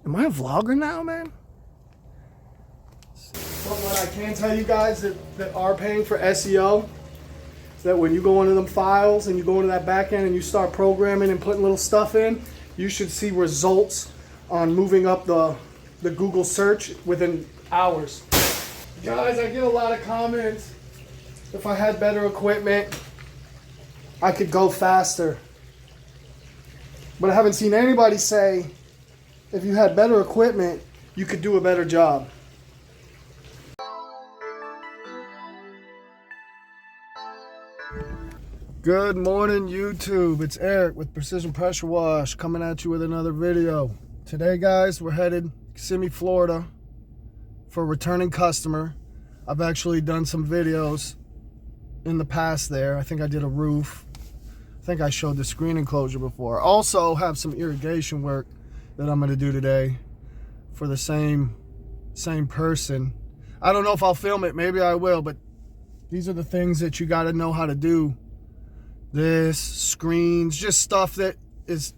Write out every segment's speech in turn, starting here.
Am I a vlogger now, man? But what I can tell you guys that are paying for SEO is that when you go into them files and you go into that back end and you start programming and putting little stuff in, you should see results on moving up the Google search within hours. Guys, I get a lot of comments. If I had better equipment, I could go faster. But I haven't seen anybody say if you had better equipment, you could do a better job. Good morning, YouTube. It's Eric with Precision Pressure Wash coming at you with another video. Today, guys, we're headed to Kissimmee, Florida for a returning customer. I've actually done some videos in the past there. I think I did a roof. I think I showed the screen enclosure before. Also have some irrigation work that I'm going to do today for the same person. I don't know if I'll film it. Maybe I will, but these are the things that you got to know how to do. This, screens, just stuff that is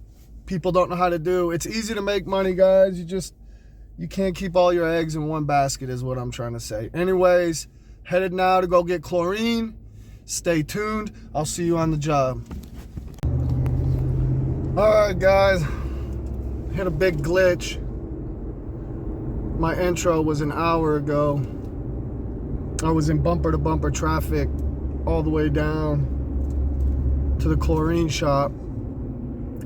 people don't know how to do. It's easy to make money, guys. You can't keep all your eggs in one basket is what I'm trying to say. Anyways, headed now to go get chlorine. Stay tuned. I'll see you on the job. All right, guys. Hit a big glitch. My intro was an hour ago. I was in bumper-to-bumper traffic all the way down to the chlorine shop,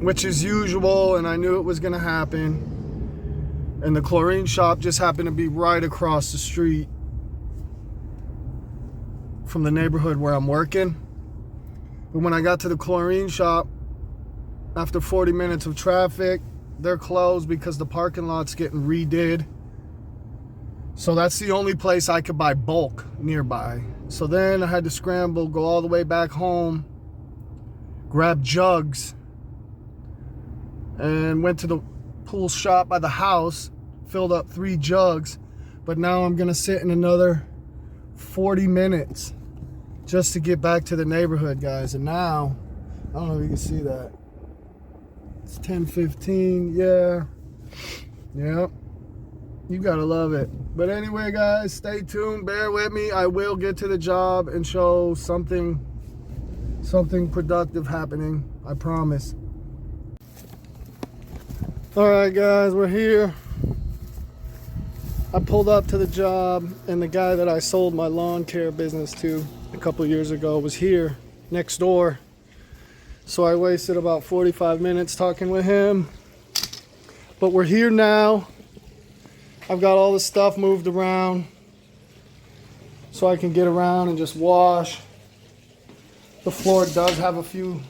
which is usual, and I knew it was gonna happen. And the chlorine shop just happened to be right across the street from the neighborhood where I'm working. But when I got to the chlorine shop, after 40 minutes of traffic, they're closed because the parking lot's getting redid. So that's the only place I could buy bulk nearby. So then I had to scramble, go all the way back home, grab jugs, and went to the pool shop by the house, filled up 3 jugs. But now I'm gonna sit in another 40 minutes just to get back to the neighborhood, guys. And now, I don't know if you can see that. It's 10:15, yeah. Yep. You gotta love it. But anyway, guys, stay tuned, bear with me. I will get to the job and show something productive happening, I promise. All right, guys, we're here. I pulled up to the job, and the guy that I sold my lawn care business to a couple years ago was here next door. So I wasted about 45 minutes talking with him. But we're here now. I've got all the stuff moved around so I can get around and just wash. The floor does have a few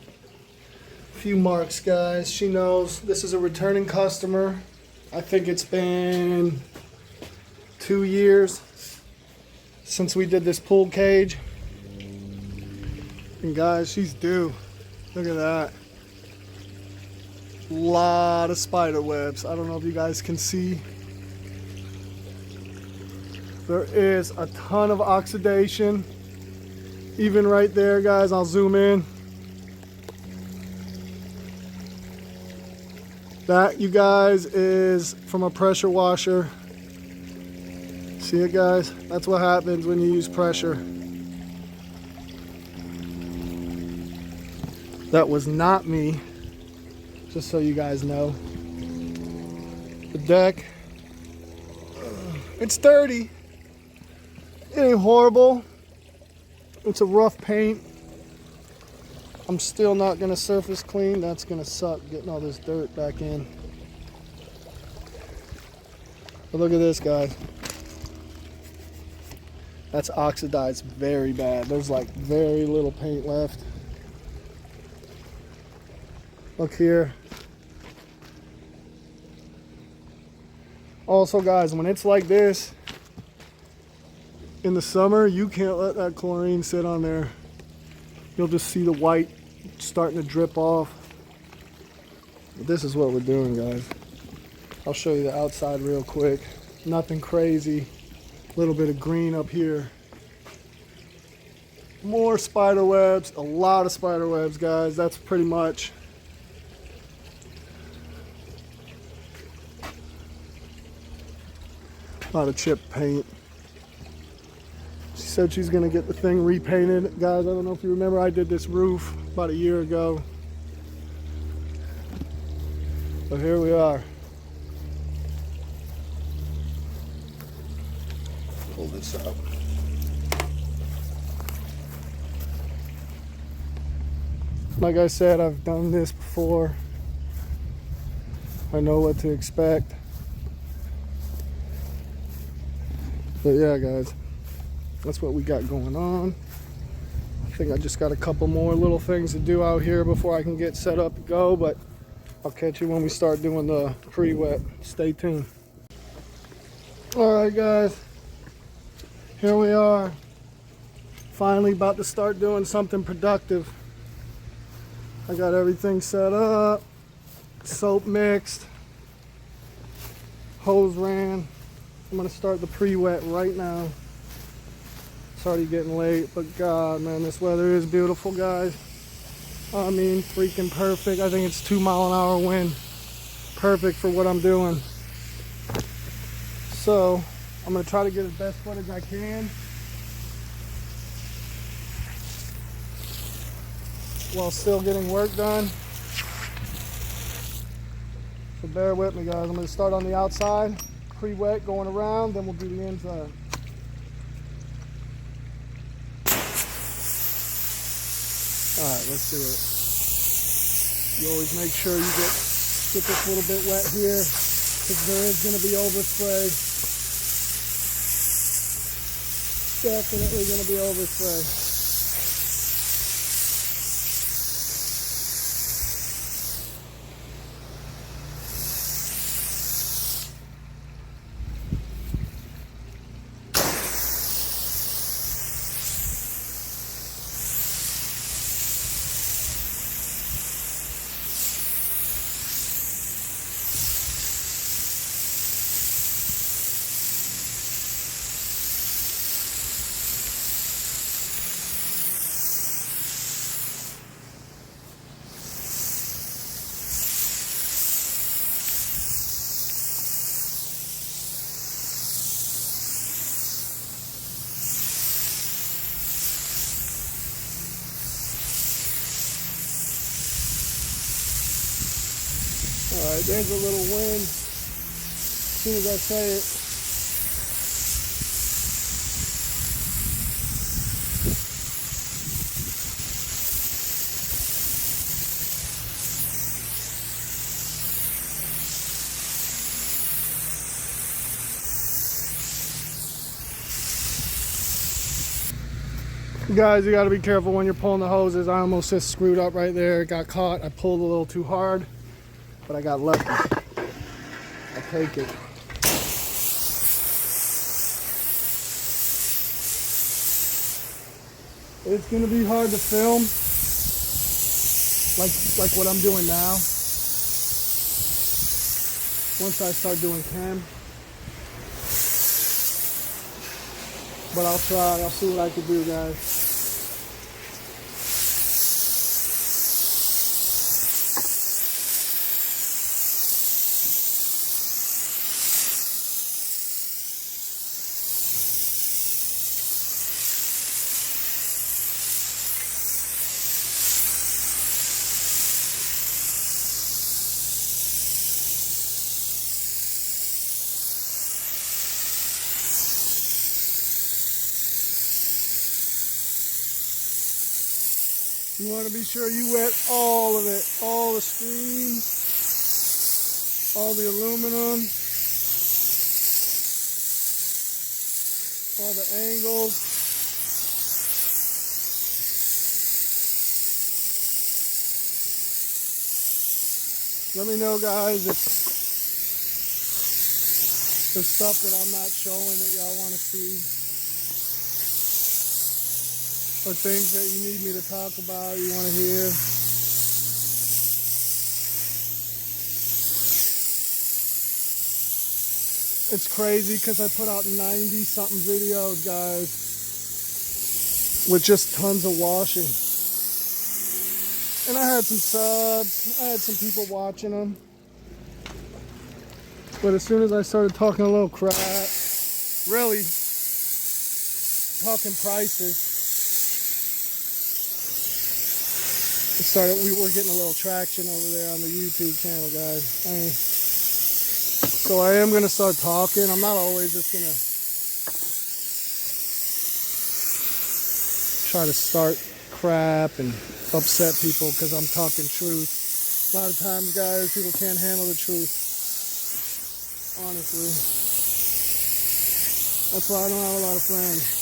marks, guys. She knows this is a returning customer. I think it's been 2 years since we did this pool cage. And guys, she's due. Look at that. Lot of spider webs. I don't know if you guys can see. There is a ton of oxidation. Even right there, guys, I'll zoom in. That, you guys, is from a pressure washer. See it, guys? That's what happens when you use pressure. That was not me, just so you guys know. The deck, it's dirty. It ain't horrible. It's a rough paint. I'm still not gonna surface clean. That's gonna suck, getting all this dirt back in. But look at this, guys. That's oxidized very bad. There's like very little paint left. Look here. Also, guys, when it's like this in the summer, you can't let that chlorine sit on there. You'll just see the white starting to drip off. But this is what we're doing, guys. I'll show you the outside real quick. Nothing crazy. A little bit of green up here. More spider webs. A lot of spider webs, guys. That's pretty much A lot of chip paint. She said she's gonna get the thing repainted. Guys, I don't know if you remember, I did this roof about a year ago. But here we are. Pull this out. Like I said, I've done this before. I know what to expect. But yeah, guys, that's what we got going on. I think I just got a couple more little things to do out here before I can get set up to go, but I'll catch you when we start doing the pre-wet. Stay tuned. All right, guys, here we are. Finally about to start doing something productive. I got everything set up, soap mixed, hose ran. I'm gonna start the pre-wet right now. It's already getting late, but God, man, this weather is beautiful, guys. I mean, freaking perfect. I think it's 2-mile-an-hour wind. Perfect for what I'm doing. So, I'm gonna try to get as best footage I can while still getting work done. So bear with me, guys. I'm gonna start on the outside, pre-wet, going around, then we'll do the inside. Alright, let's do it. You always make sure you get this little bit wet here, because there is going to be overspray. Definitely going to be overspray. Alright, there's a little wind. As soon as I say it. Guys, you gotta be careful when you're pulling the hoses. I almost just screwed up right there. It got caught. I pulled a little too hard, but I got lucky. I'll take it. It's gonna be hard to film like what I'm doing now. Once I start doing cam. But I'll try. I'll see what I can do, guys. You want to be sure you wet all of it, all the screens, all the aluminum, all the angles. Let me know, guys, if there's stuff that I'm not showing that y'all want to see. Or things that you need me to talk about, you want to hear. It's crazy because I put out 90-something videos, guys, with just tons of washing. And I had some subs, I had some people watching them. But as soon as I started talking a little crap, really talking prices. We were getting a little traction over there on the YouTube channel, guys. So I am gonna start talking. I'm not always just gonna try to start crap and upset people because I'm talking truth. A lot of times, guys, people can't handle the truth. Honestly. That's why I don't have a lot of friends.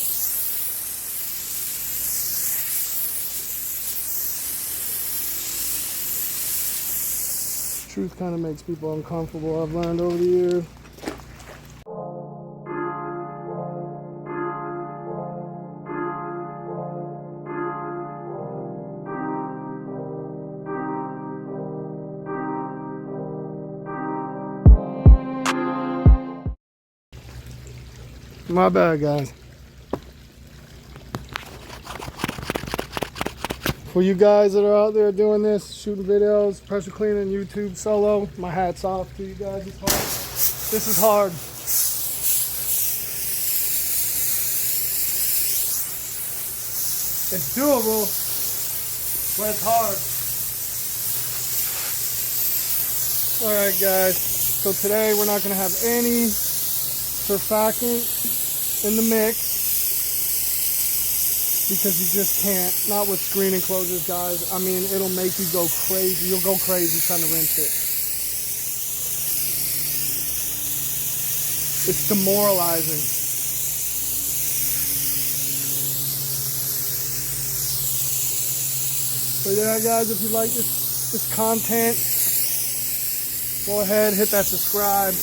Truth kind of makes people uncomfortable, I've learned over the years. My bad, guys. For you guys that are out there doing this, shooting videos, pressure cleaning, YouTube solo, my hat's off to you guys. It's hard. This is hard. It's doable, but it's hard. Alright, guys. So today we're not going to have any surfactant in the mix because you just can't. Not with screen enclosures, guys. I mean, it'll make you go crazy. You'll go crazy trying to rinse it. It's demoralizing. So yeah, guys, if you like this content, go ahead, hit that subscribe.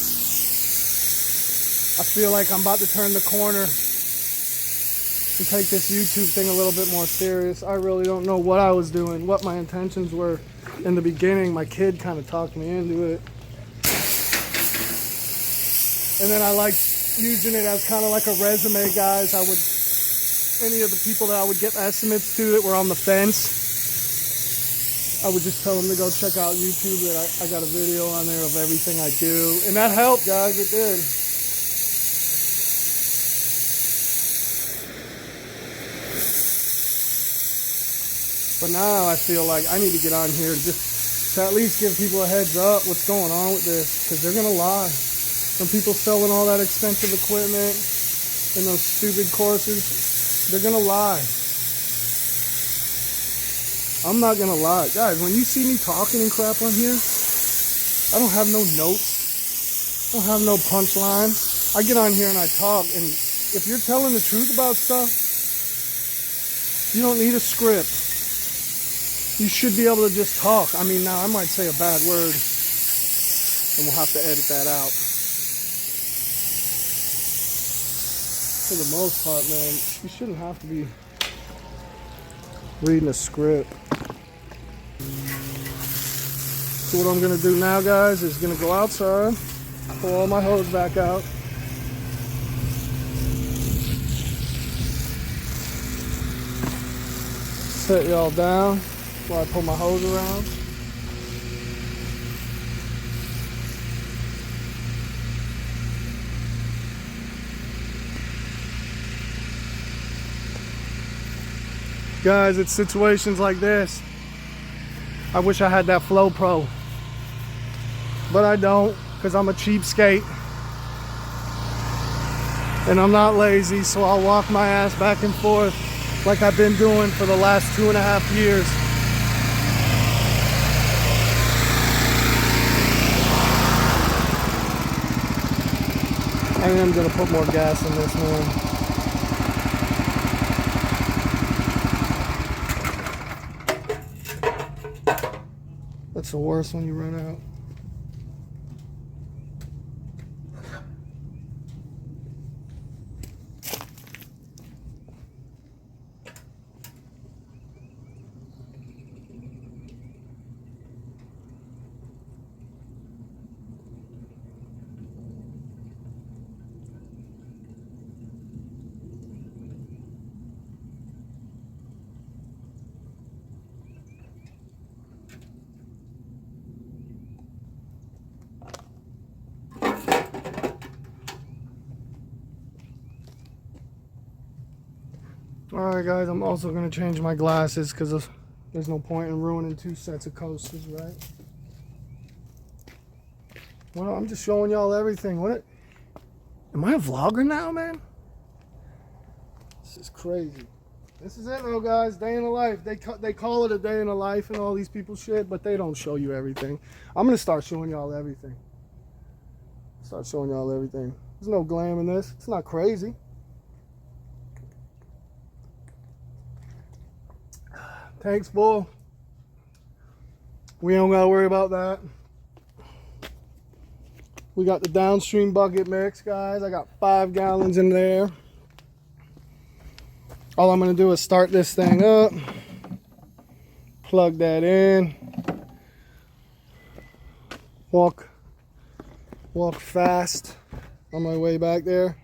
I feel like I'm about to turn the corner and take this YouTube thing a little bit more serious. I really don't know what I was doing, what my intentions were in the beginning. My kid kind of talked me into it. And then I liked using it as kind of like a resume, guys. Any of the people that I would get estimates to that were on the fence, I would just tell them to go check out YouTube, that I got a video on there of everything I do. And that helped, guys, it did. But now I feel like I need to get on here just to at least give people a heads up what's going on with this, because they're going to lie. Some people selling all that expensive equipment in those stupid courses, they're going to lie. I'm not going to lie. Guys, when you see me talking and crap on here, I don't have no notes. I don't have no punchline. I get on here and I talk, and if you're telling the truth about stuff, you don't need a script. You should be able to just talk. I mean, now I might say a bad word, and we'll have to edit that out. For the most part, man, you shouldn't have to be reading a script. So what I'm gonna do now, guys, is gonna go outside, pull all my hose back out. Set y'all down while I pull my hose around. Guys, it's situations like this. I wish I had that Flow Pro, but I don't, because I'm a cheapskate and I'm not lazy, so I'll walk my ass back and forth like I've been doing for the last 2.5 years. I am gonna put more gas in this, man. That's the worst when you run out. Alright guys, I'm also going to change my glasses because there's no point in ruining 2 sets of coasters, right? Well, I'm just showing y'all everything. Am I a vlogger now, man? This is crazy. This is it though, guys. Day in the life. They call it a day in the life and all these people shit, but they don't show you everything. I'm going to start showing y'all everything. Start showing y'all everything. There's no glam in this. It's not crazy. Tanks full. We don't gotta worry about that. We got the downstream bucket mix, guys. I got 5 gallons in there. All I'm gonna do is start this thing up, plug that in, walk fast on my way back there.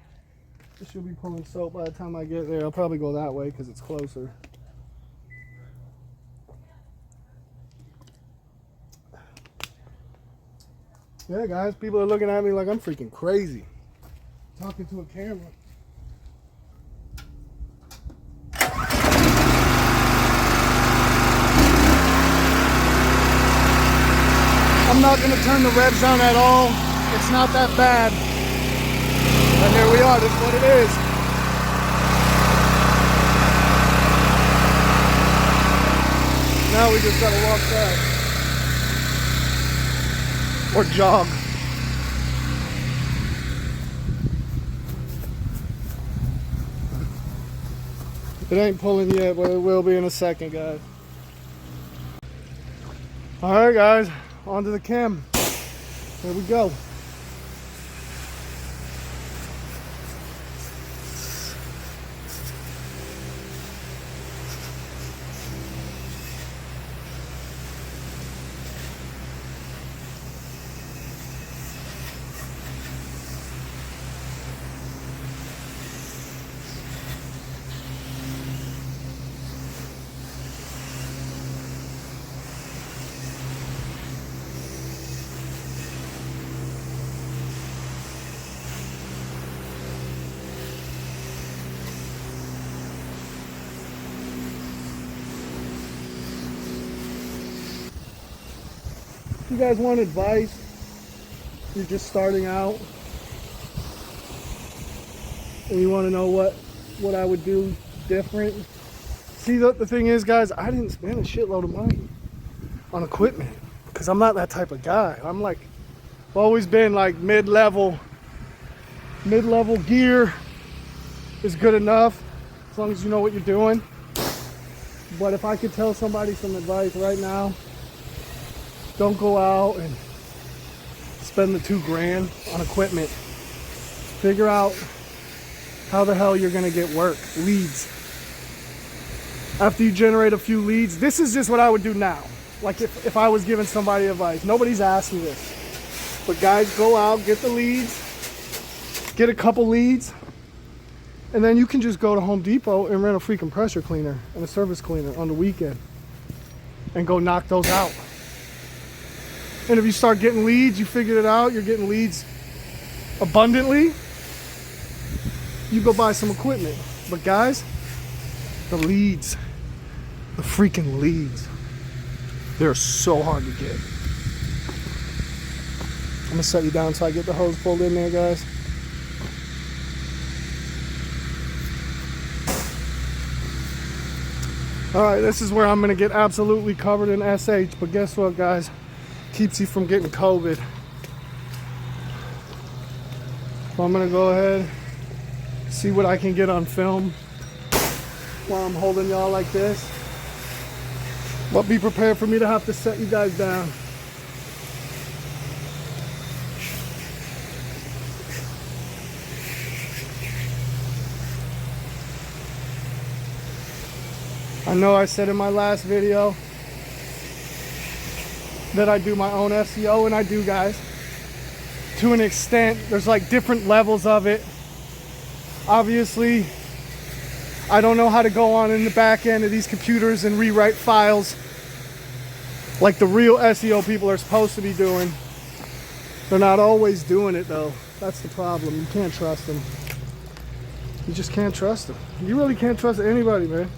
I should be pulling soap by the time I get there. I'll probably go that way because it's closer. Yeah, guys, people are looking at me like I'm freaking crazy. Talking to a camera. I'm not going to turn the revs down at all. It's not that bad. And here we are, this is what it is. Now we just got to walk fast. Or jog. It ain't pulling yet, but it will be in a second, guys. Alright guys, on to the chem. Here we go. If you guys want advice, you're just starting out and you want to know what I would do different. See, the thing is, guys, I didn't spend a shitload of money on equipment because I'm not that type of guy. I'm like, I've always been like mid-level gear is good enough as long as you know what you're doing. But if I could tell somebody some advice right now, don't go out and spend the $2,000 on equipment. Figure out how the hell you're gonna get work, leads. After you generate a few leads, this is just what I would do now. Like if I was giving somebody advice. Nobody's asked me this. But guys, go out, get the leads, get a couple leads, and then you can just go to Home Depot and rent a freaking pressure cleaner and a surface cleaner on the weekend and go knock those out. And if you start getting leads, you figured it out, you're getting leads abundantly, you go buy some equipment. But guys, the leads, the freaking leads, they're so hard to get. I'm gonna set you down so I get the hose pulled in there, guys. All right, this is where I'm gonna get absolutely covered in SH, but guess what, guys? Keeps you from getting COVID. So I'm gonna go ahead, see what I can get on film while I'm holding y'all like this. But be prepared for me to have to set you guys down. I know I said in my last video that I do my own SEO, and I do, guys, to an extent. There's like different levels of it. Obviously, I don't know how to go on in the back end of these computers and rewrite files like the real SEO people are supposed to be doing. They're not always doing it though. That's the problem. You can't trust them. You just can't trust them. You really can't trust anybody, man.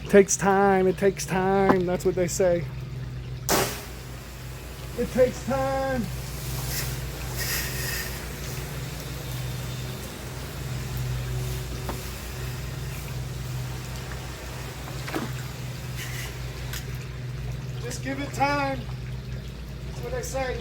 It takes time. It takes time. That's what they say. It takes time. Just give it time. That's what they say.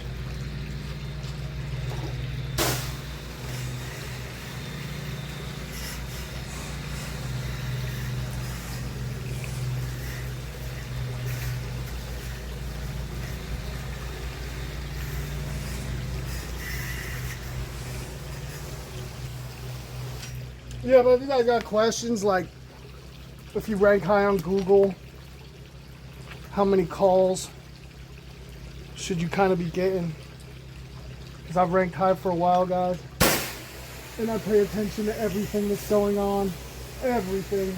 Yeah, but if you guys got questions, like if you rank high on Google, how many calls should you kind of be getting? Because I've ranked high for a while, guys. And I pay attention to everything that's going on. Everything.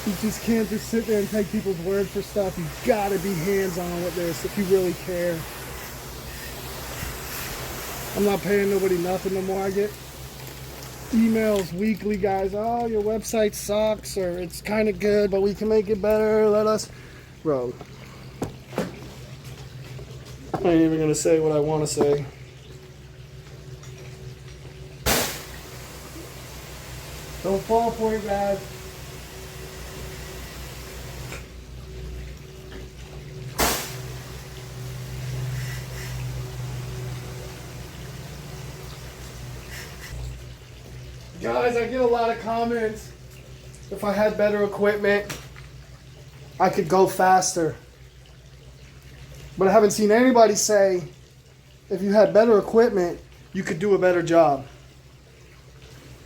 You just can't just sit there and take people's word for stuff. You gotta be hands-on with this if you really care. I'm not paying nobody nothing no more. I get emails weekly, guys. Oh, your website sucks, or it's kind of good, but we can make it better. Let us, bro. I ain't even gonna say what I want to say. Don't fall for it, guys. Guys, I get a lot of comments. If I had better equipment, I could go faster. But I haven't seen anybody say, if you had better equipment, you could do a better job.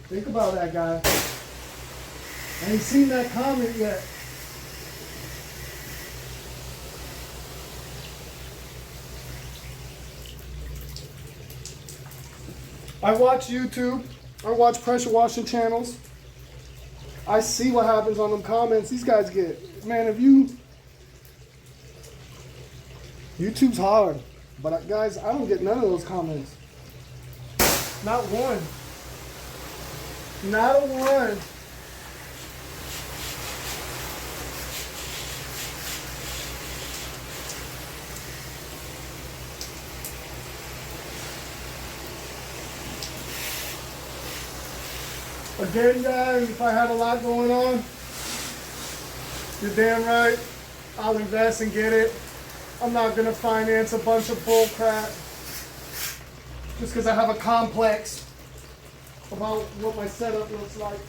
Think about that, guys. I ain't seen that comment yet. I watch YouTube. I watch pressure washing channels. I see what happens on them comments these guys get. Man, if you... YouTube's hard. But guys, I don't get none of those comments. Not one. Not a one. Again, guys, if I had a lot going on, you're damn right, I'll invest and get it. I'm not going to finance a bunch of bull crap just because I have a complex about what my setup looks like.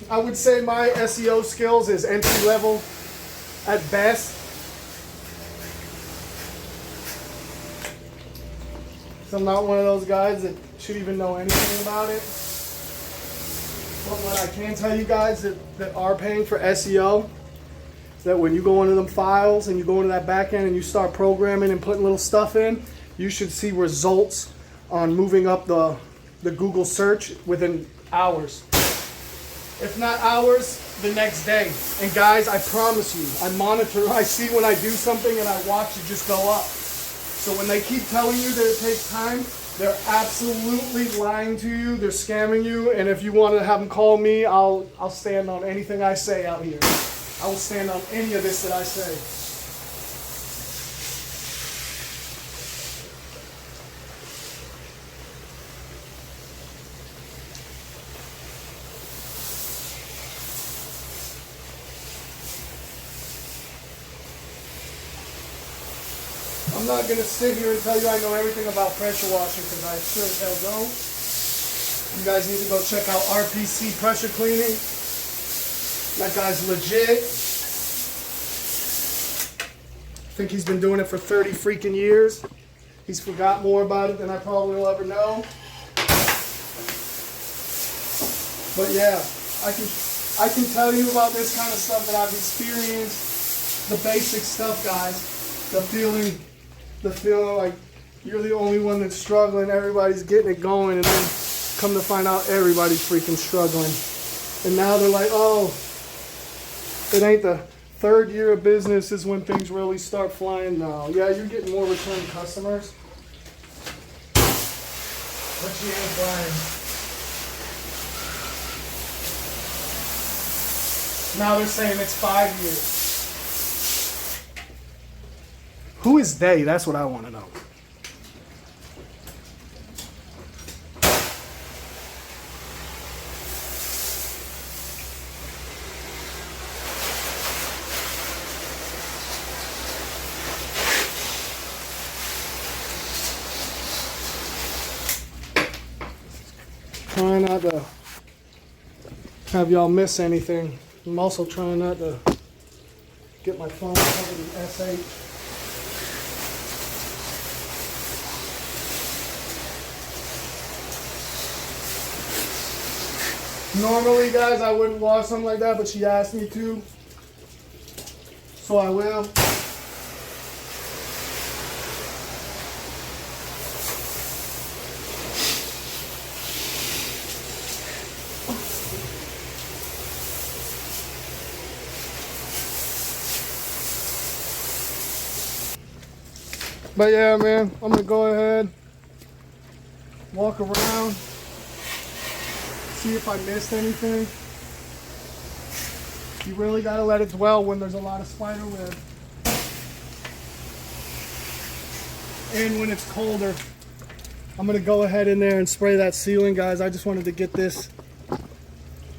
I would say my SEO skills is entry level at best. So I'm not one of those guys that should even know anything about it. But what I can tell you guys that are paying for SEO is that when you go into them files and you go into that back end and you start programming and putting little stuff in, you should see results on moving up the Google search within hours. If not hours, the next day. And guys, I promise you, I monitor, I see when I do something and I watch it just go up. So when they keep telling you that it takes time, they're absolutely lying to you, they're scamming you, and if you want to have them call me, I'll stand on anything I say out here. I will stand on any of this that I say. I'm not going to sit here and tell you I know everything about pressure washing because I sure as hell don't. You guys need to go check out RPC Pressure Cleaning. That guy's legit. I think he's been doing it for 30 freaking years. He's forgot more about it than I probably will ever know. But yeah, I can tell you about this kind of stuff that I've experienced. The basic stuff, guys. The feeling the feeling like you're the only one that's struggling, everybody's getting it going, and then come to find out everybody's freaking struggling. And now they're like, oh, it ain't the third year of business is when things really start flying now. Yeah, you're getting more return customers, but you ain't flying. Now they're saying it's 5 years. Who is they? That's what I want to know. Trying not to have y'all miss anything. I'm also trying not to get my phone covered in SH. Normally, guys, I wouldn't wash something like that, but she asked me to, so I will. But yeah, man, I'm gonna go ahead, walk around, see if I missed anything. You really gotta let it dwell when there's a lot of spider web. And when it's colder, I'm gonna go ahead in there and spray that ceiling, guys. I just wanted to get this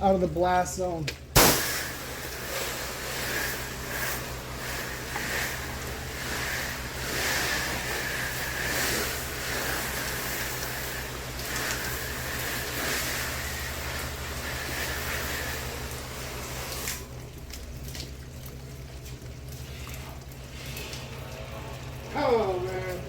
out of the blast zone. Oh, man.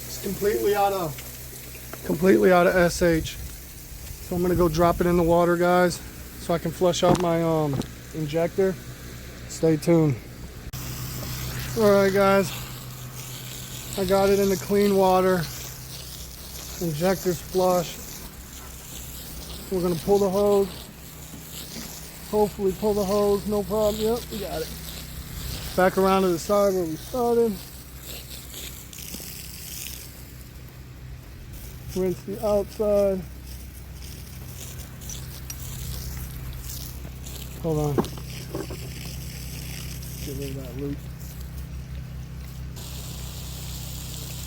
It's completely out of SH. So I'm gonna go drop it in the water, guys, so I can flush out my injector. Stay tuned. Alright, guys, I got it in the clean water. Injector's flushed. We're gonna pull the hose. Hopefully pull the hose, no problem. Yep, we got it. Back around to the side where we started. Rinse the outside. Hold on. Get rid of that loop.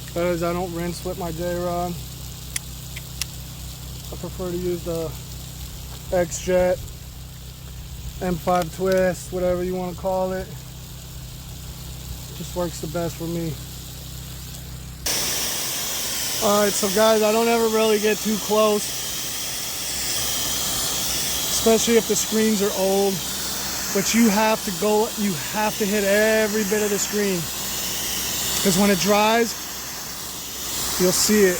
Because I don't rinse with my J-rod. I prefer to use the X-Jet, M5 Twist, whatever you want to call it. Just works the best for me. Alright, so guys, I don't ever really get too close, especially if the screens are old, but you have to hit every bit of the screen, because when it dries, you'll see it.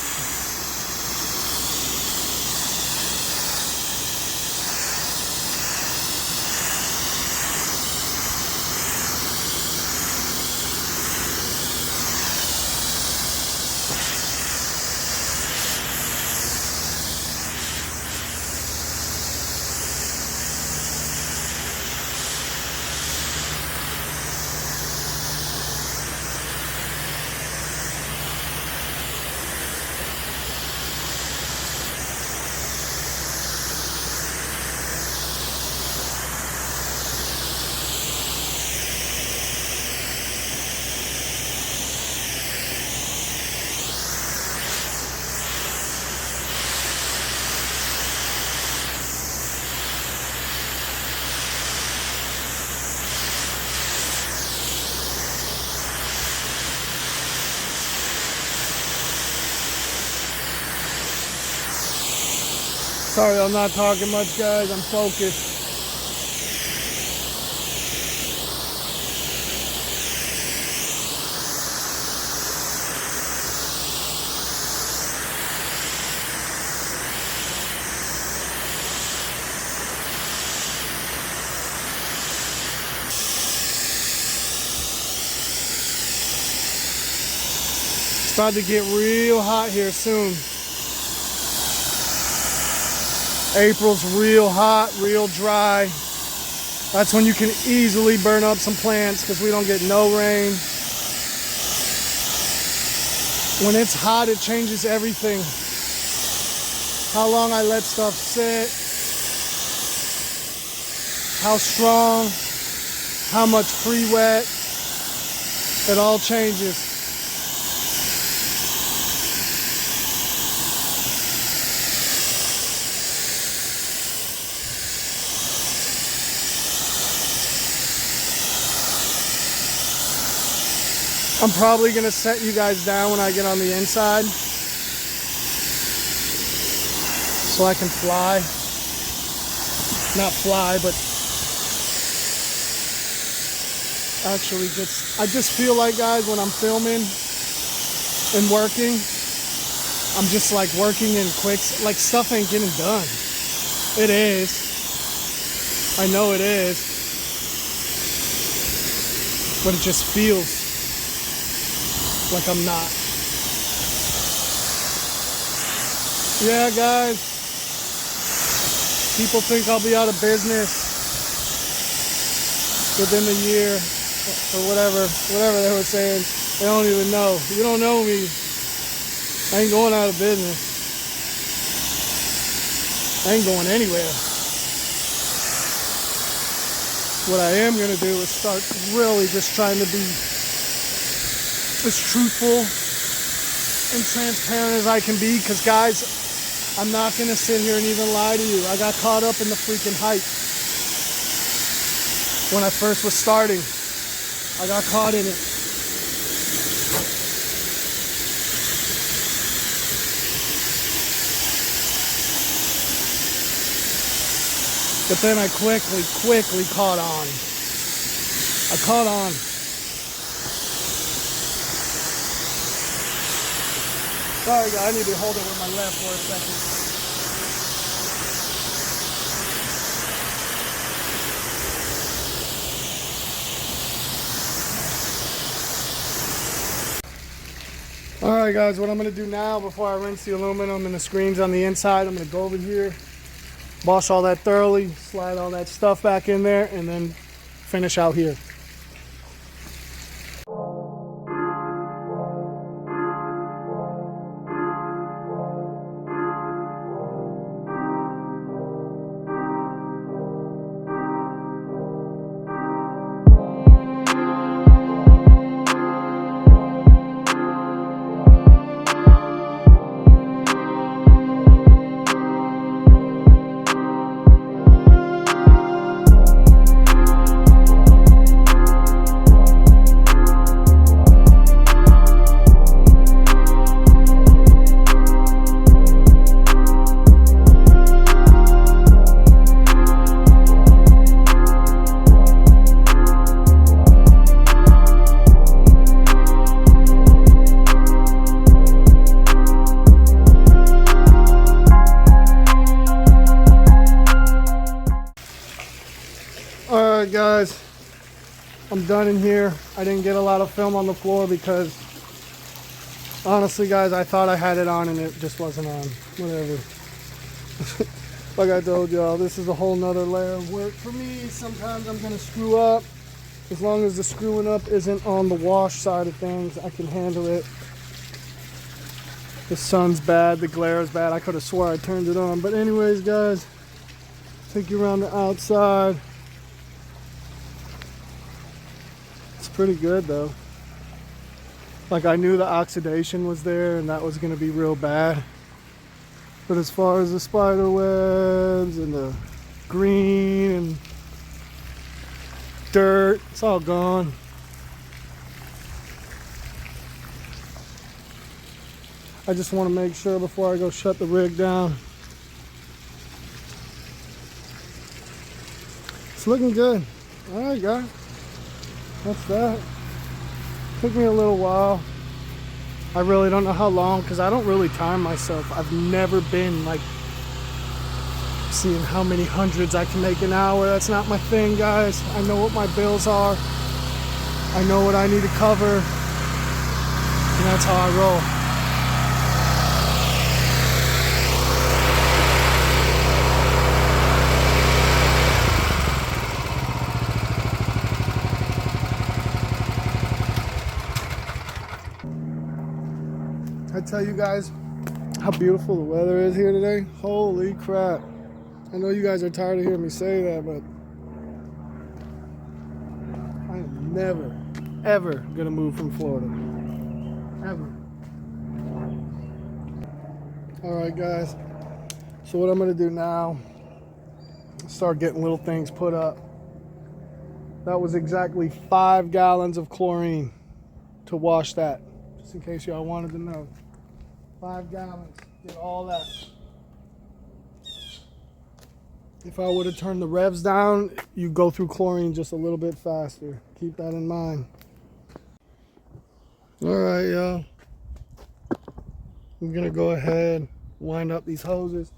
Sorry, I'm not talking much, guys. I'm focused. About to get real hot here soon. April's real hot, real dry. That's when you can easily burn up some plants because we don't get no rain. When it's hot, it changes everything. How long I let stuff sit, how strong, how much free wet, it all changes. I'm probably gonna set you guys down when I get on the inside so I can fly. Not fly, but actually I just feel like, guys, when I'm filming and working, I'm just like working in quick, like stuff ain't getting done. It is. I know it is. But it just feels like I'm not. Yeah, guys. People think I'll be out of business within the year or whatever they were saying. They don't even know. You don't know me. I ain't going out of business. I ain't going anywhere. What I am gonna do is start really just trying to be as truthful and transparent as I can be, because guys, I'm not gonna sit here and even lie to you. I got caught up in the freaking hype when I first was starting. I got caught in it. But then I quickly caught on. I caught on. Sorry guys, I need to hold it with my left for a second. Alright guys, what I'm going to do now before I rinse the aluminum and the screens on the inside, I'm going to go over here, wash all that thoroughly, slide all that stuff back in there, and then finish out here. Alright guys, I'm done in here. I didn't get a lot of film on the floor because honestly guys, I thought I had it on and it just wasn't on. Whatever. Like I told y'all, this is a whole nother layer of work for me. Sometimes I'm gonna screw up. As long as the screwing up isn't on the wash side of things, I can handle it. The sun's bad, the glare is bad. I could have swore I turned it on. But anyways guys, take you around the outside. Pretty good though. Like I knew the oxidation was there and that was going to be real bad, but as far as the spider webs and the green and dirt, it's all gone. I just want to make sure before I go shut the rig down. It's looking good. All right guys, that's that. Took me a little while. I really don't know how long because I don't really time myself. I've never been like seeing how many hundreds I can make an hour. That's not my thing, guys. I know what my bills are. I know what I need to cover. And that's how I roll. I tell you guys how beautiful the weather is here today. Holy crap. I know you guys are tired of hearing me say that, but I am never, ever gonna move from Florida. Ever. Alright guys, so what I'm gonna do now, start getting little things put up. That was exactly 5 gallons of chlorine to wash that, just in case y'all wanted to know. 5 gallons, did all that. If I would have turned the revs down, you go through chlorine just a little bit faster. Keep that in mind. All right, y'all. I'm gonna go ahead, wind up these hoses.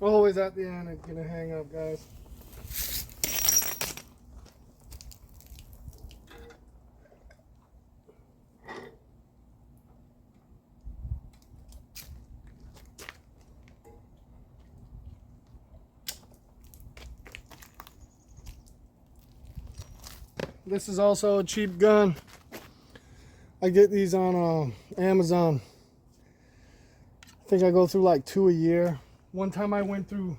Always at the end, it's gonna hang up, guys. This is also a cheap gun. I get these on Amazon. I think I go through like 2 a year. One time I went through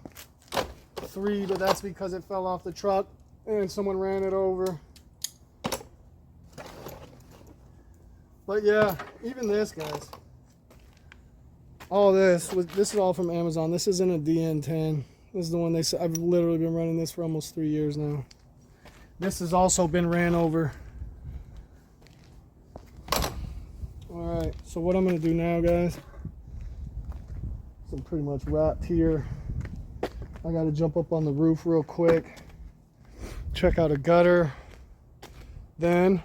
3, but that's because it fell off the truck and someone ran it over. But yeah, even this, guys. All this is all from Amazon. This isn't a DN10. This is the one I've literally been running this for almost 3 years now. This has also been ran over. All right, so what I'm gonna do now, guys, I'm pretty much wrapped here. I gotta jump up on the roof real quick, check out a gutter. Then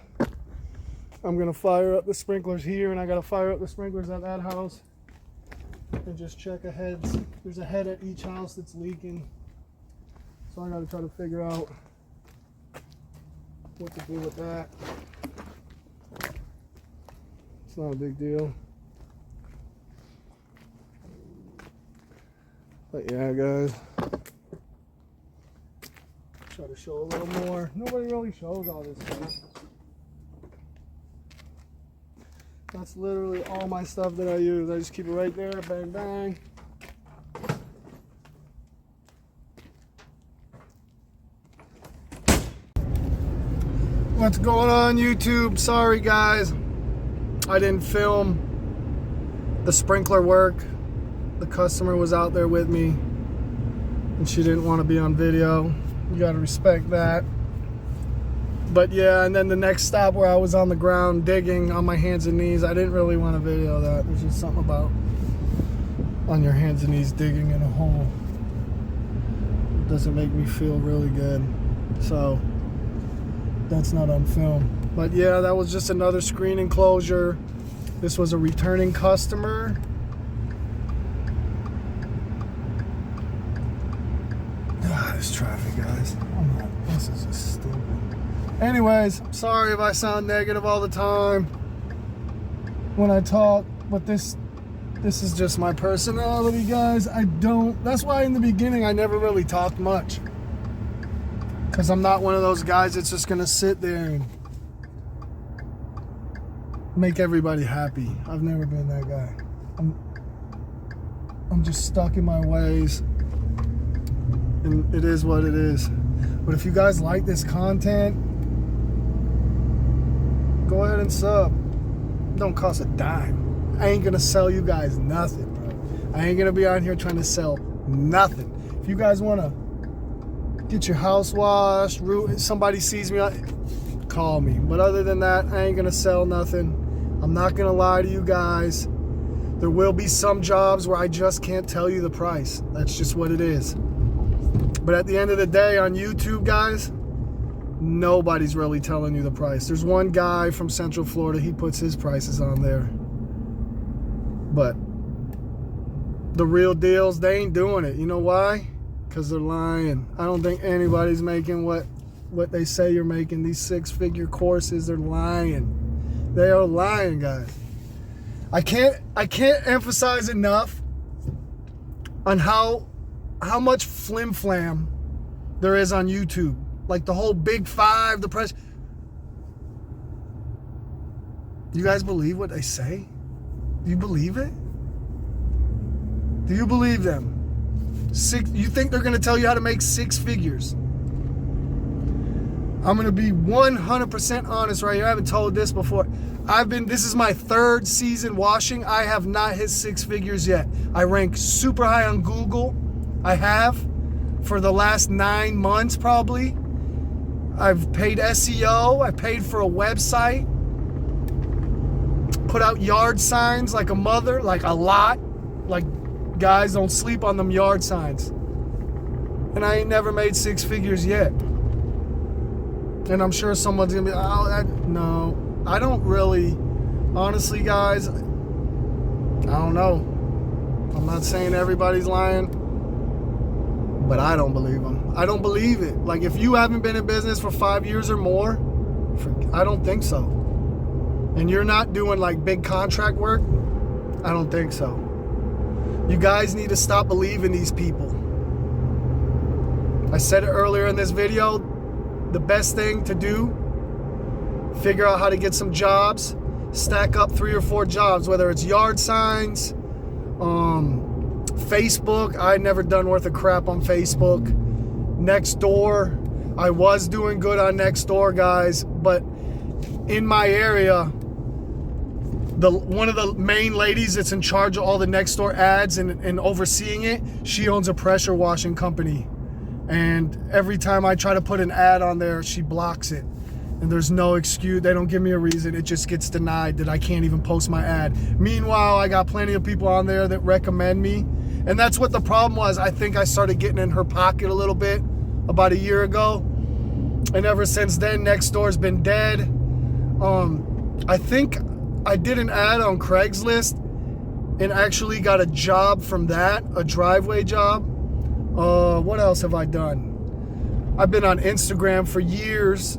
I'm gonna fire up the sprinklers here, and I gotta fire up the sprinklers at that house and just check ahead. There's a head at each house that's leaking, so I gotta try to figure out what to do with that. It's not a big deal. But yeah, guys, try to show a little more. Nobody really shows all this stuff. That's literally all my stuff that I use. I just keep it right there, bang, bang. What's going on, YouTube? Sorry, guys. I didn't film the sprinkler work. The customer was out there with me and she didn't want to be on video. You gotta respect that. But yeah, and then the next stop where I was on the ground digging on my hands and knees, I didn't really want to video that. There's just something about on your hands and knees digging in a hole. It doesn't make me feel really good. So that's not on film. But yeah, that was just another screen enclosure. This was a returning customer. This traffic, guys. This is just stupid. Anyways, sorry if I sound negative all the time when I talk, but this is just my personality, guys. That's why in the beginning I never really talked much, because I'm not one of those guys that's just gonna sit there and make everybody happy. I've never been that guy. I'm just stuck in my ways. And it is what it is. But if you guys like this content, go ahead and sub. It don't cost a dime. I ain't gonna sell you guys nothing, bro. I ain't gonna be out here trying to sell nothing. If you guys wanna get your house washed, somebody sees me, call me. But other than that, I ain't gonna sell nothing. I'm not gonna lie to you guys. There will be some jobs where I just can't tell you the price. That's just what it is. But at the end of the day, on YouTube, guys, nobody's really telling you the price. There's one guy from Central Florida, he puts his prices on there. But the real deals, they ain't doing it. You know why? Because they're lying. I don't think anybody's making what they say you're making. These six-figure courses, they're lying. They are lying, guys. I can't emphasize enough on how much flim-flam there is on YouTube. Like the whole Big Five, the press. You guys believe what they say? Do you believe it? Do you believe them? You think they're going to tell you how to make six figures? I'm going to be 100% honest right here. I haven't told this before. This is my third season washing. I have not hit six figures yet. I rank super high on Google. I have for the last 9 months probably. I've paid SEO. I paid for a website. Put out yard signs like a mother, like a lot. Like, guys, don't sleep on them yard signs. And I ain't never made six figures yet. And I'm sure someone's gonna be, no, I don't really, honestly, guys, I don't know. I'm not saying everybody's lying, but I don't believe them. I don't believe it. Like, if you haven't been in business for 5 years or more, I don't think so. And you're not doing like big contract work, I don't think so. You guys need to stop believing these people. I said it earlier in this video, the best thing to do, figure out how to get some jobs, stack up 3 or 4 jobs, whether it's yard signs, Facebook. I never done worth a crap on Facebook. Nextdoor, I was doing good on Nextdoor, guys, but in my area, one of the main ladies that's in charge of all the Nextdoor ads and overseeing it, she owns a pressure washing company. And every time I try to put an ad on there, she blocks it. And there's no excuse. They don't give me a reason. It just gets denied that I can't even post my ad. Meanwhile, I got plenty of people on there that recommend me. And that's what the problem was. I think I started getting in her pocket a little bit about a year ago. And ever since then, Nextdoor's been dead. I think I did an ad on Craigslist and actually got a job from that, a driveway job. What else have I done? I've been on Instagram for years,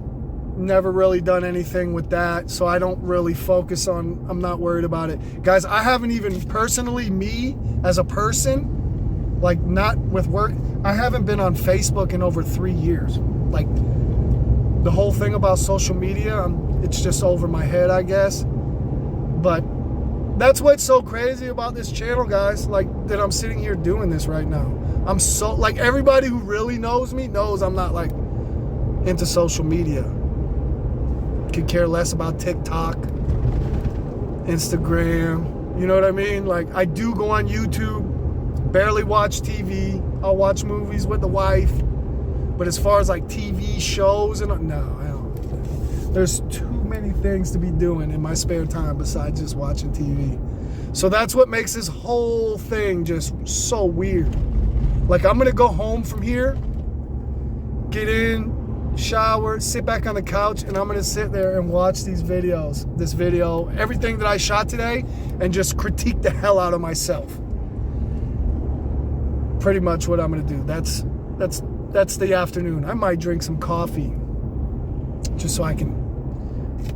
never really done anything with that, so I don't really focus on, I'm not worried about it. Guys, I haven't even personally, me as a person, like not with work, I haven't been on Facebook in over 3 years. Like, the whole thing about social media, it's just over my head, I guess. But that's what's so crazy about this channel, guys, like that I'm sitting here doing this right now. I'm so, like, everybody who really knows me knows I'm not like into social media. Could care less about TikTok, Instagram, you know what I mean? Like, I do go on YouTube, barely watch TV. I'll watch movies with the wife. But as far as like TV shows, no, I don't. There's too many things to be doing in my spare time besides just watching TV. So that's what makes this whole thing just so weird. Like, I'm gonna go home from here, get in, shower, sit back on the couch, and I'm gonna sit there and watch these videos, this video, everything that I shot today, and just critique the hell out of myself. Pretty much what I'm gonna do. That's the afternoon. I might drink some coffee just so I can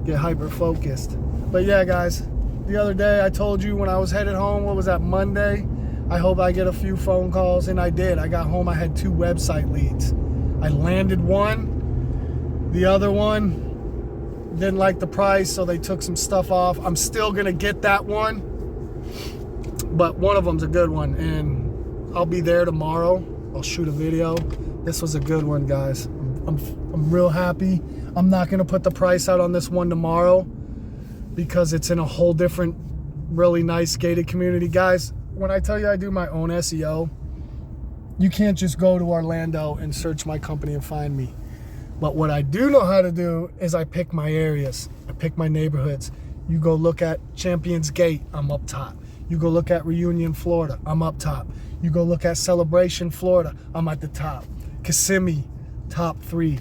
get hyper focused. But yeah, guys, the other day I told you when I was headed home, what was that, Monday? I hope I get a few phone calls, and I did. I got home, I had 2 website leads. I landed one. The other one didn't like the price, so they took some stuff off. I'm still gonna get that one, but one of them's a good one, and I'll be there tomorrow. I'll shoot a video. This was a good one, guys. I'm real happy. I'm not gonna put the price out on this one tomorrow because it's in a whole different, really nice gated community. Guys, when I tell you I do my own SEO, you can't just go to Orlando and search my company and find me. But what I do know how to do is I pick my areas. I pick my neighborhoods. You go look at Champions Gate, I'm up top. You go look at Reunion, Florida, I'm up top. You go look at Celebration, Florida, I'm at the top. Kissimmee, top 3.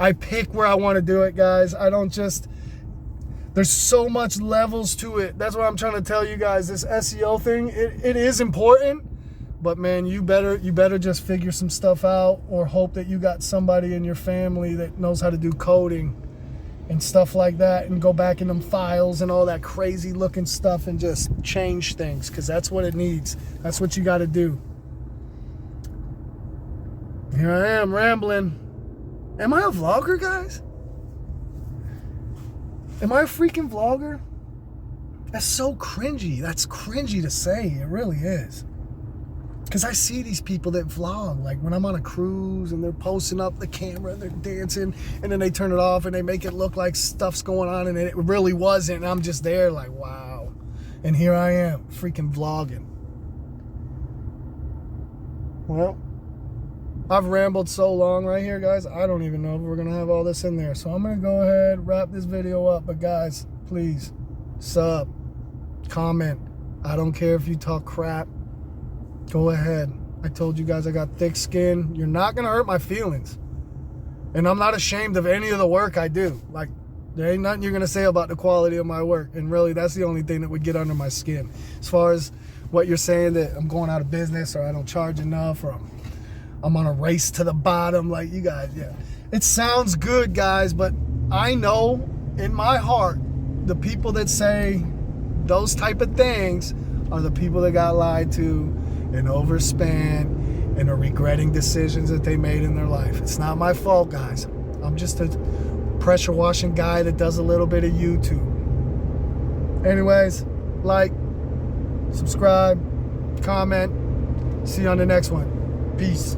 I pick where I want to do it, guys. I don't just, there's so much levels to it. That's what I'm trying to tell you guys. This SEO thing, it is important, but man, you better just figure some stuff out, or hope that you got somebody in your family that knows how to do coding and stuff like that, and go back in them files and all that crazy looking stuff and just change things, because that's what it needs. That's what you got to do. Here I am rambling. Am I a vlogger, guys? Am I a freaking vlogger? That's so cringy. That's cringy to say. It really is. Because I see these people that vlog, like when I'm on a cruise and they're posting up the camera and they're dancing, and then they turn it off and they make it look like stuff's going on and it really wasn't. And I'm just there like, wow. And here I am, freaking vlogging. Well, I've rambled so long right here, guys. I don't even know if we're going to have all this in there. So I'm going to go ahead, wrap this video up. But guys, please, sub, comment. I don't care if you talk crap. Go ahead. I told you guys I got thick skin. You're not going to hurt my feelings. And I'm not ashamed of any of the work I do. Like, there ain't nothing you're going to say about the quality of my work. And really, that's the only thing that would get under my skin. As far as what you're saying that I'm going out of business, or I don't charge enough, or I'm on a race to the bottom, like you guys, yeah. It sounds good, guys, but I know in my heart, the people that say those type of things are the people that got lied to and overspent and are regretting decisions that they made in their life. It's not my fault, guys. I'm just a pressure washing guy that does a little bit of YouTube. Anyways, like, subscribe, comment. See you on the next one. Peace.